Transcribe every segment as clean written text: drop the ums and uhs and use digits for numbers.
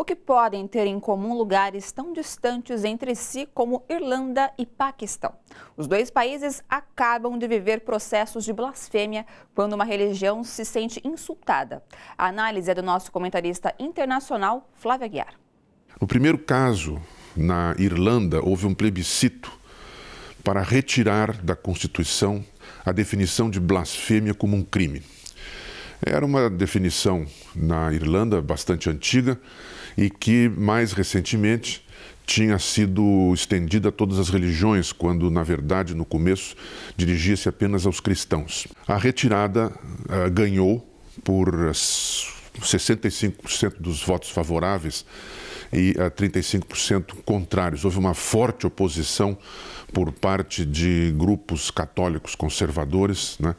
que podem ter em comum lugares tão distantes entre si como Irlanda e Paquistão. Os dois países acabam de viver processos de blasfêmia quando uma religião se sente insultada. A análise é do nosso comentarista internacional, Flávio Aguiar. No primeiro caso, na Irlanda, houve um plebiscito para retirar da Constituição a definição de blasfêmia como um crime. Era uma definição na Irlanda bastante antiga e que, mais recentemente, tinha sido estendida a todas as religiões, quando, na verdade, no começo, dirigia-se apenas aos cristãos. A retirada ganhou por 65% dos votos favoráveis e 35% contrários. Houve uma forte oposição por parte de grupos católicos conservadores, né,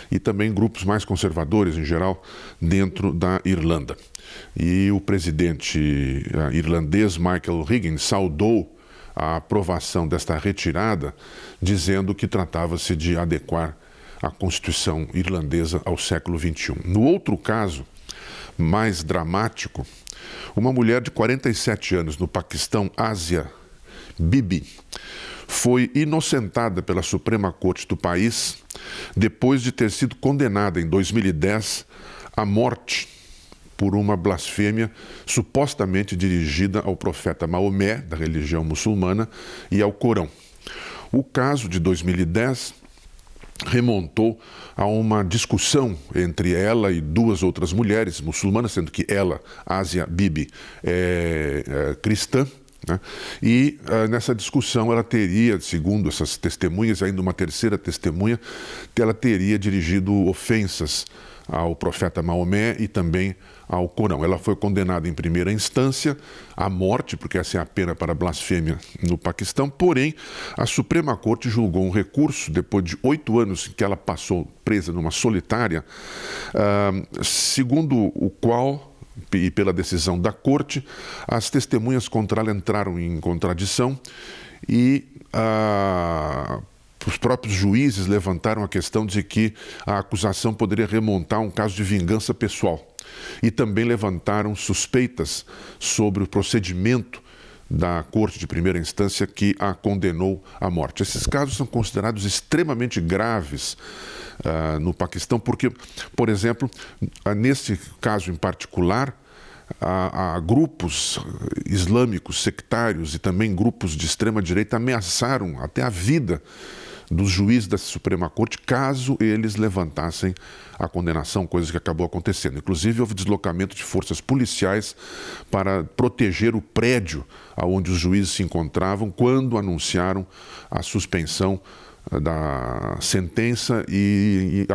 e também grupos mais conservadores, em geral, dentro da Irlanda. E o presidente irlandês, Michael Higgins, saudou a aprovação desta retirada, dizendo que tratava-se de adequar a Constituição irlandesa ao século XXI. No outro caso, mais dramático, uma mulher de 47 anos no Paquistão, Asia Bibi, foi inocentada pela Suprema Corte do país depois de ter sido condenada em 2010 à morte por uma blasfêmia supostamente dirigida ao profeta Maomé, da religião muçulmana, e ao Corão. O caso de 2010 remontou a uma discussão entre ela e duas outras mulheres muçulmanas, sendo que ela, Asia Bibi, é cristã, né? E nessa discussão ela teria, segundo essas testemunhas, ainda uma terceira testemunha, ela teria dirigido ofensas ao profeta Maomé e também ao Corão. Ela foi condenada em primeira instância à morte, porque essa é a pena para blasfêmia no Paquistão, porém a Suprema Corte julgou um recurso, depois de 8 anos que ela passou presa numa solitária, segundo o qual, e pela decisão da Corte, as testemunhas contra ela entraram em contradição e os próprios juízes levantaram a questão de que a acusação poderia remontar a um caso de vingança pessoal. E também levantaram suspeitas sobre o procedimento da Corte de primeira instância que a condenou à morte. Esses casos são considerados extremamente graves no Paquistão, porque, por exemplo, nesse caso em particular, há grupos islâmicos sectários e também grupos de extrema-direita ameaçaram até a vida dos juízes da Suprema Corte caso eles levantassem a condenação, coisa que acabou acontecendo. Inclusive, houve deslocamento de forças policiais para proteger o prédio onde os juízes se encontravam quando anunciaram a suspensão da sentença e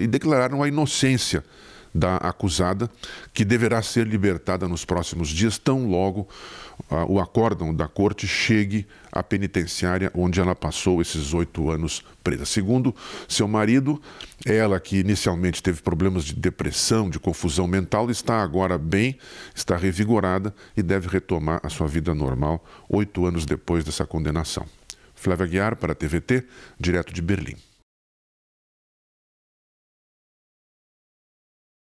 declararam a inocência da acusada, que deverá ser libertada nos próximos dias, tão logo o acórdão da Corte chegue à penitenciária onde ela passou esses 8 anos presa. Segundo seu marido, ela, que inicialmente teve problemas de depressão, de confusão mental, está agora bem, está revigorada e deve retomar a sua vida normal 8 anos depois dessa condenação. Flávio Aguiar para a TVT, direto de Berlim.